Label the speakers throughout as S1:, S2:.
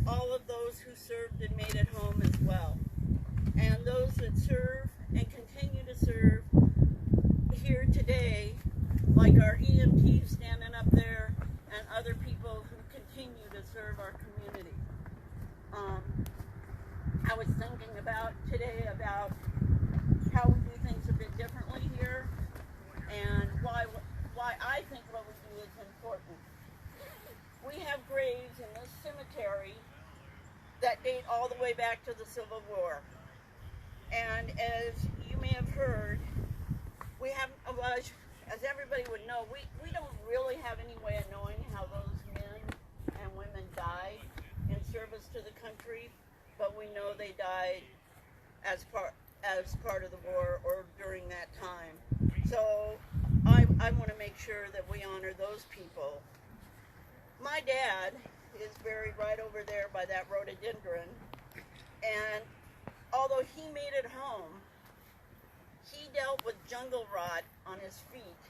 S1: all of those who served and made it home as well. And those that serve and continue to serve here today, like our EMTs standing up there and other people who continue to serve our community. I was thinking today about how we do things a bit differently here and why I think what we do is important. We have graves in this cemetery that date all the way back to the Civil War. And as you may have heard, we have, as everybody would know, we don't really have any way of knowing how those men and women died in service to the country, but we know they died as part of the war or during that time. So I want to make sure that we honor those people. My dad is buried right over there by that rhododendron, and although he made it home, he dealt with jungle rot on his feet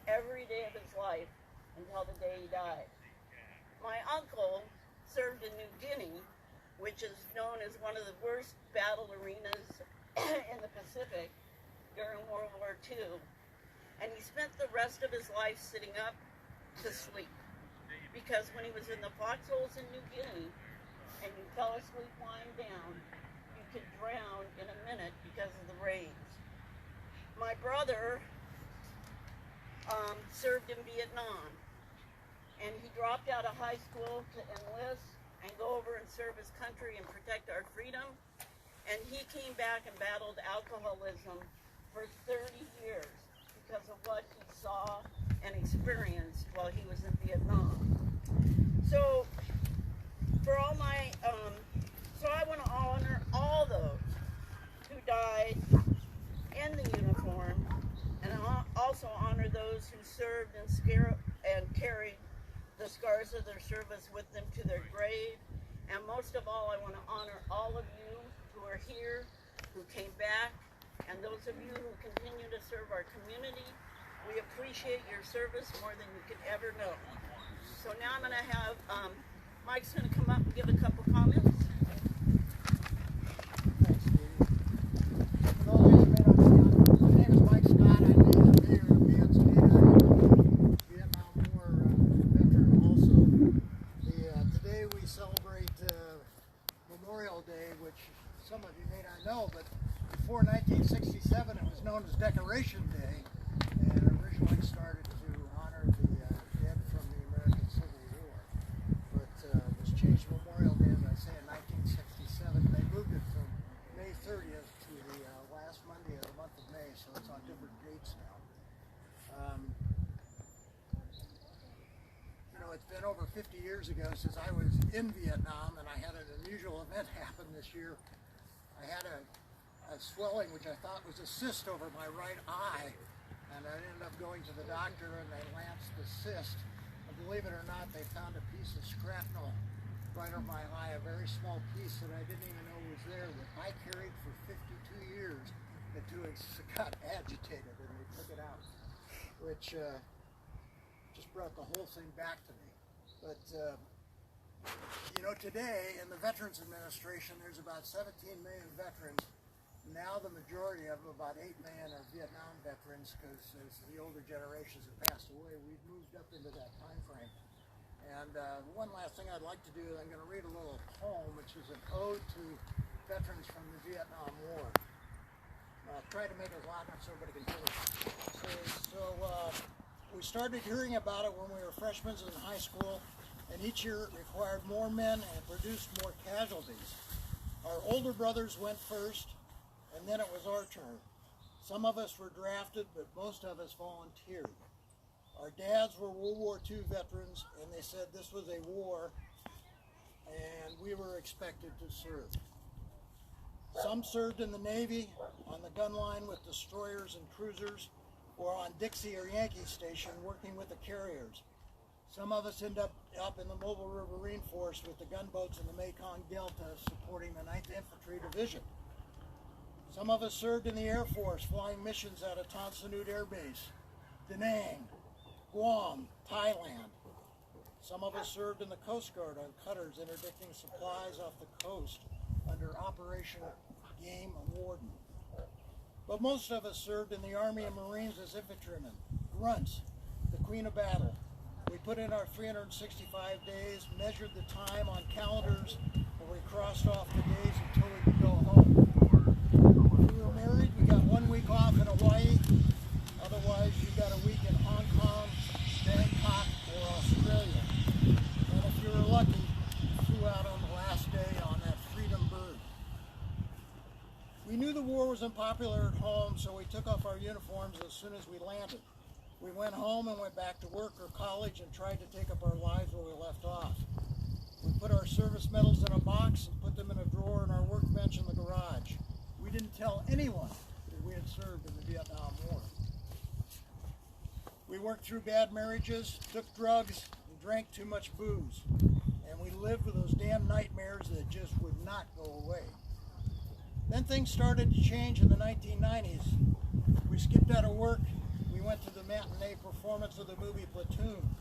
S1: every day of his life until the day he died. My uncle served in New Guinea, which is known as one of the worst battle arenas in the Pacific during World War II, and he spent the rest of his life sitting up to sleep, because when he was in the foxholes in New Guinea and you fell asleep lying down, you could drown in a minute because of the rains. My brother served in Vietnam, and he dropped out of high school to enlist and go over and serve his country and protect our freedom. And he came back and battled alcoholism for 30 years because of what he saw and experienced while he was in Vietnam. So for all my, so I want to honor all those who died in the uniform, and also honor those who served and carried the scars of their service with them to their grave. And most of all, I want to honor all of you who are here, who came back, and those of you who continue to serve our community. We appreciate your service more than you could ever know. So now I'm going to have, Mike's going to come up and give a couple comments.
S2: Thanks, Stevie. For those of you who may not know, my name is Mike Scott. I'm the mayor of Vietnam War veteran also. Today we celebrate Memorial Day, which some of you may not know, but before 1967 it was known as Decoration Day, and originally started to honor the dead from the American Civil War. But it was changed to Memorial Day, as I say, in 1967. They moved it from May 30th to the last Monday of the month of May, so it's on different dates now. You know, it's been over 50 years ago since I was in Vietnam, and I had an unusual event happen this year. I had a swelling which I thought was a cyst over my right eye, and I ended up going to the doctor and they lanced the cyst. And believe it or not, they found a piece of shrapnel right over my eye, a very small piece that I didn't even know was there, that I carried for 52 years until it got agitated and they took it out, which just brought the whole thing back to me. But you know, today in the Veterans Administration, there's about 17 million veterans. Now the majority of them, about 8 million, are Vietnam veterans, because as the older generations have passed away, we've moved up into that time frame. And one last thing I'd like to do is I'm going to read a little poem, which is an ode to veterans from the Vietnam War. I'll try to make it loud enough so everybody can hear it. So we started hearing about it when we were freshmen in high school, and each year it required more men and it produced more casualties. Our older brothers went first, and then it was our turn. Some of us were drafted, but most of us volunteered. Our dads were World War II veterans, and they said this was a war, and we were expected to serve. Some served in the Navy, on the gun line with destroyers and cruisers, or on Dixie or Yankee Station working with the carriers. Some of us end up in the Mobile River Marine Force with the gunboats in the Mekong Delta supporting the 9th Infantry Division. Some of us served in the Air Force flying missions out of Tan Son Nhut Air Base, Da Nang, Guam, Thailand. Some of us served in the Coast Guard on cutters interdicting supplies off the coast under Operation Game Warden. But most of us served in the Army and Marines as infantrymen, grunts, the queen of battle. We put in our 365 days, measured the time on calendars, and we crossed off the days until we could go home. If we were married, we got 1 week off in Hawaii. Otherwise, you got a week in Hong Kong, Bangkok, or Australia. And if you were lucky, you flew out on the last day on that Freedom bird. We knew the war was unpopular at home, so we took off our uniforms as soon as we landed. We went home and went back to work or college and tried to take up our lives where we left off. We put our service medals in a box and put them in a drawer in our workbench in the garage. We didn't tell anyone that we had served in the Vietnam War. We worked through bad marriages, took drugs, and drank too much booze. And we lived with those damn nightmares that just would not go away. Then things started to change in the 1990s. We skipped out of work. We went to the matinee performance of the movie Platoon.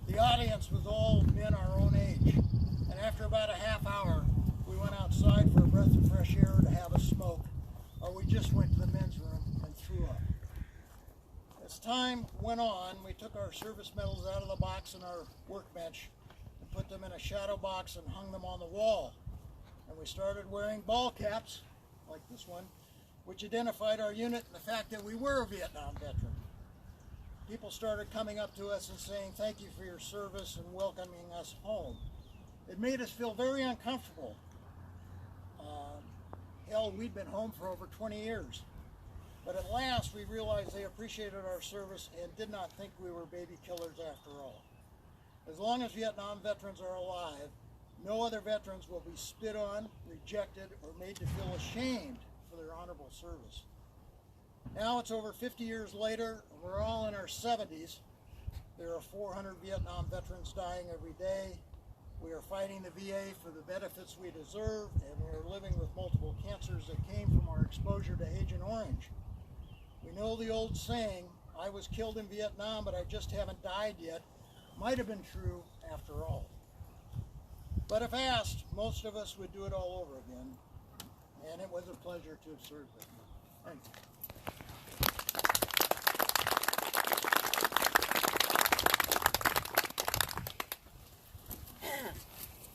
S2: The audience was all men our own age. And after about a half hour, we went outside for a breath of fresh air to have a smoke, or we just went to the men's room and threw up. As time went on, we took our service medals out of the box in our workbench and put them in a shadow box and hung them on the wall. And we started wearing ball caps, like this one, which identified our unit and the fact that we were a Vietnam veteran. People started coming up to us and saying, "Thank you for your service," and welcoming us home. It made us feel very uncomfortable. Hell, we'd been home for over 20 years. But at last, we realized they appreciated our service and did not think we were baby killers after all. As long as Vietnam veterans are alive, no other veterans will be spit on, rejected, or made to feel ashamed for their honorable service. Now it's over 50 years later, and we're all in our 70s. There are 400 Vietnam veterans dying every day. We are fighting the VA for the benefits we deserve, and we are living with multiple cancers that came from our exposure to Agent Orange. We know the old saying, "I was killed in Vietnam, but I just haven't died yet," might have been true after all. But if asked, most of us would do it all over again, and it was a pleasure to have served with you. Thank you.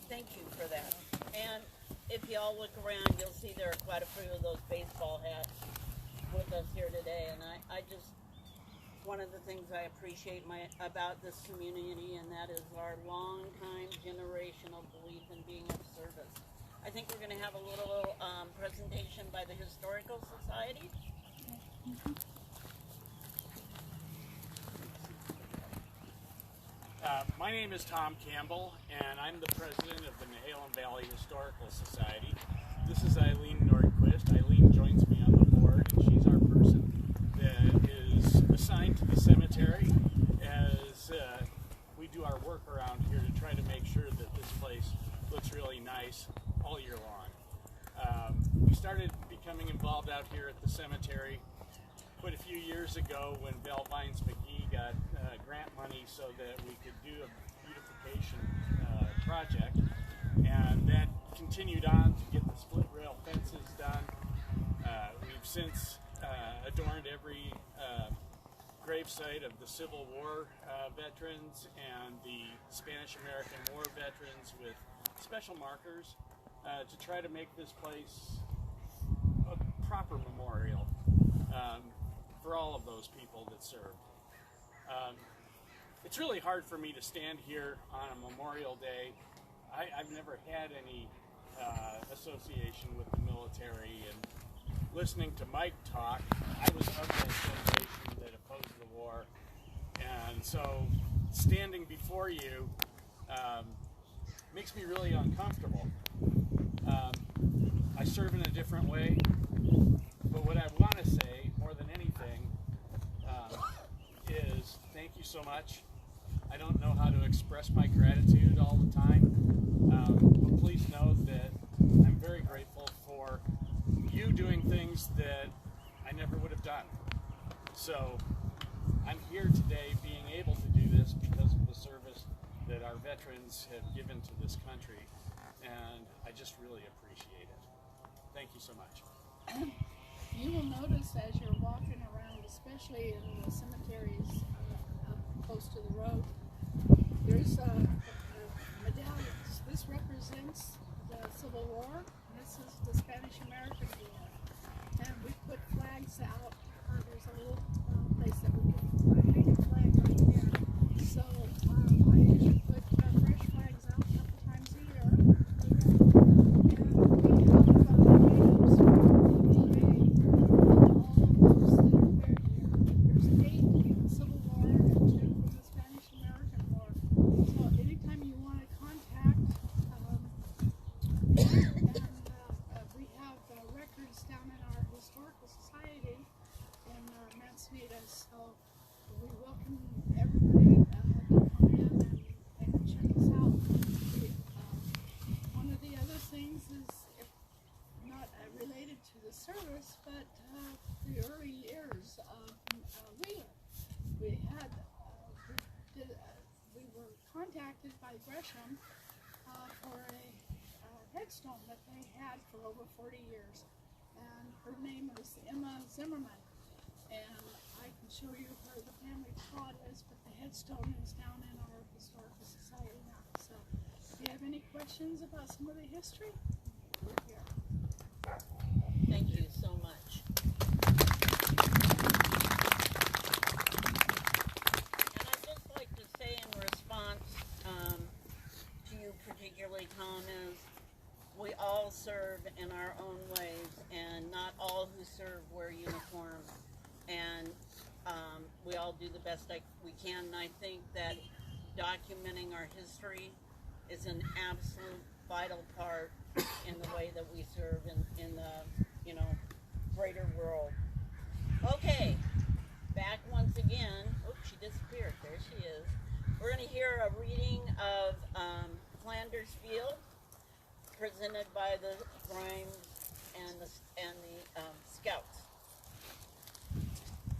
S1: Thank you for that. And if you all look around, you'll see there are quite a few of those baseball hats with us here today. And I just, one of the things I appreciate about this community, and that is our long-time generational belief in being of service. I think we're going to have a little presentation by the Historical Society.
S3: My name is Tom Campbell, and I'm the president of the Nehalem Valley Historical Society. This is Eileen Nordquist. Eileen joins me on the board, and she's our person that is assigned to the cemetery as we do our work around here to try to make sure that this place looks really nice all year long. We started becoming involved out here at the cemetery quite a few years ago when Bell Vines McGee got grant money so that we could do a beautification project, and that continued on to get the split rail fences done. We've since adorned every gravesite of the Civil War veterans and the Spanish-American War veterans with special markers to try to make this place a proper memorial for all of those people that served. It's really hard for me to stand here on a Memorial Day. I've never had any association with the military, and listening to Mike talk, I was of that generation that opposed the war, and so standing before you makes me really uncomfortable. I serve in a different way, but what I want to say more than anything is thank you so much. I don't know how to express my gratitude all the time, but please know that I'm very grateful for you doing things that I never would have done. So I'm here today being able to do this because of the service that our veterans have given to this country, and I just really appreciate it. Thank you so much.
S4: You will notice as you're walking around, especially in the cemeteries up close to the road, there's medallions. This represents the Civil War. This is the Spanish-American War. And we put flags out. There's a little place that we can hang a flag right there. So I usually put fresh flags out a couple times a year. And we have names from the VA and all of those that are buried here. There's 8 from the Civil War and 2 from the Spanish-American War. So anytime you want to contact we have records down in our historical society in Manzanita, so we welcome everybody to come in and check us out. One of the other things is, if not related to the service, but the early years of Wheeler. We were contacted by Gresham for a headstone that they had for over 40 years, and her name is Emma Zimmerman, and I can show you where the family plot is, but the headstone is down in our historical society now. So if you have any questions about some of the history, we're here.
S1: Thank you so much. And I'd just like to say in response to you particularly, Tom, is we all serve in our own ways, and not all who serve wear uniforms, and we all do the best we can, and I think that documenting our history is an absolute vital part in the way that we serve in the greater world. Okay, back once again. Oops, she disappeared. There she is. We're going to hear a reading of Flanders Field, presented by the Grimes and the Scouts.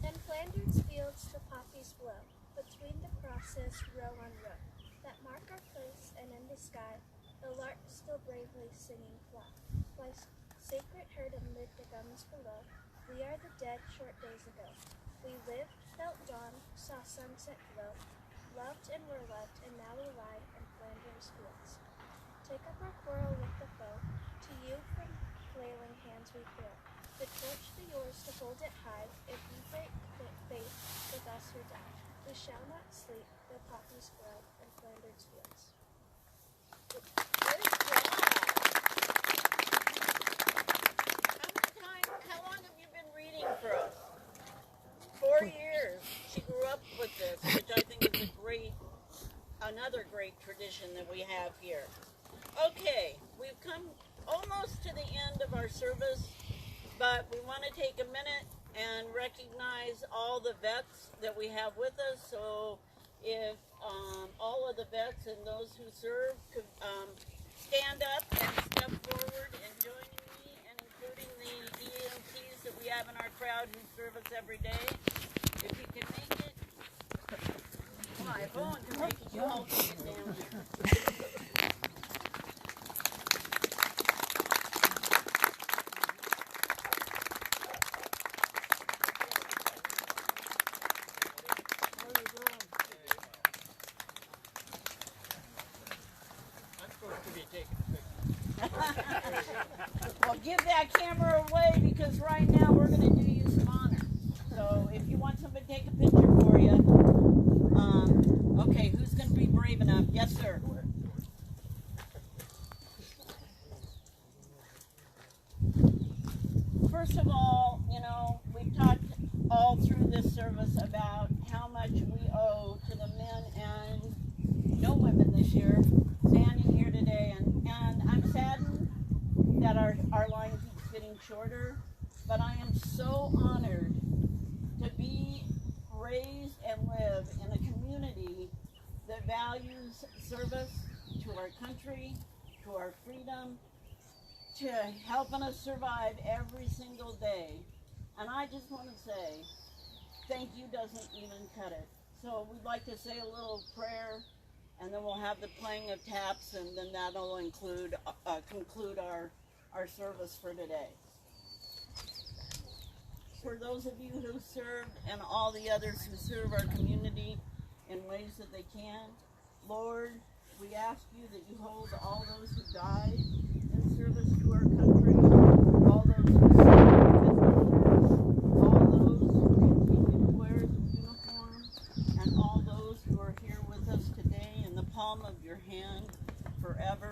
S5: In Flanders fields the poppies blow, between the crosses row on row, that mark our place, and in the sky the lark still bravely singing fly. Like sacred herd amid the gums below, we are the dead short days ago. We lived, felt dawn, saw sunset glow, loved and were loved, and now we lie in Flanders fields. Take up our quarrel with the foe, to you from flailing hands we throw. The torch be yours to hold it high, if you break faith with us or die. We shall not sleep, the poppies grow in Flanders fields.
S1: Good job. How long have you been reading for us? 4 years. She grew up with this, which I think is another great tradition that we have here. Okay, we've come almost to the end of our service, but we want to take a minute and recognize all the vets that we have with us. So if all of the vets and those who serve could stand up and step forward and join me, and including the EMTs that we have in our crowd who serve us every day. If you can make it, come on, if Owen can make it, you all can get down here. Well, give that camera away, because right now we're going to do you some honor. So if you want somebody to take a picture for you, okay, who's going to be brave enough? Yes, sir. First of all, we've talked all through this service about how much we owe to the men and no women this year standing here today, and I'm saddened that our line keeps getting shorter, but I am so honored to be raised and live in a community that values service to our country, to our freedom, to helping us survive every single day. And I just want to say, thank you doesn't even cut it. So we'd like to say a little prayer and then we'll have the playing of taps, and then that'll conclude our service for today. For those of you who served and all the others who serve our community in ways that they can, Lord, we ask you that you hold all those who died in service to our country, all those who served all those who continue to wear the uniform, and all those who are here with us today in the palm of your hand forever.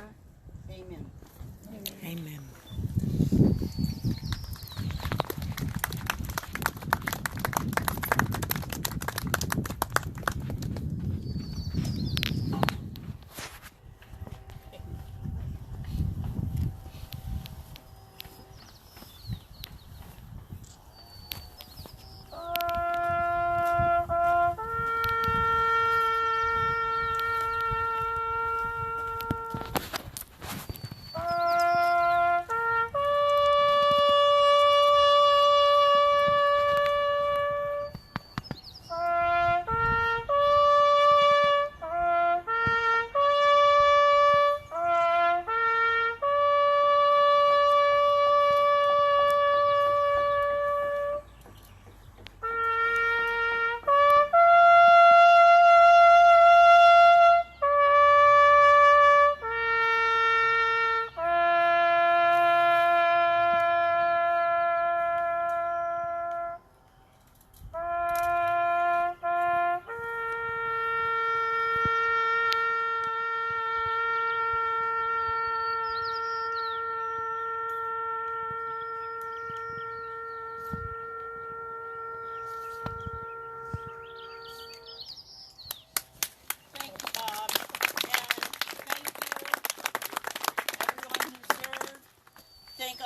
S1: Amen.
S6: Amen.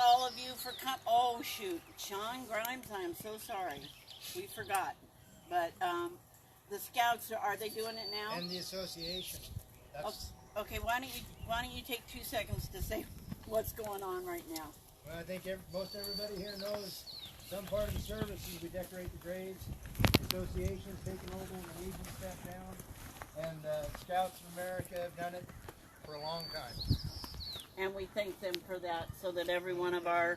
S1: All of you for oh shoot, Sean Grimes, I'm so sorry, we forgot. But the scouts, are they doing it now?
S7: And the association.
S1: Okay, why don't you take 2 seconds to say what's going on right now?
S7: Well, I think most everybody here knows some part of the service is we decorate the graves. The association's taken over when the Legion stepped down, and Scouts of America have done it for a long time.
S1: And we thank them for that, so that every one of our...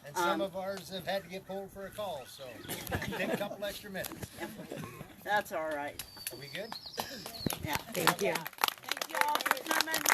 S7: And some of ours have had to get pulled for a call, so take a couple extra minutes.
S1: That's all right.
S7: Are we good?
S1: Yeah.
S6: Thank you.
S1: Thank you all for coming.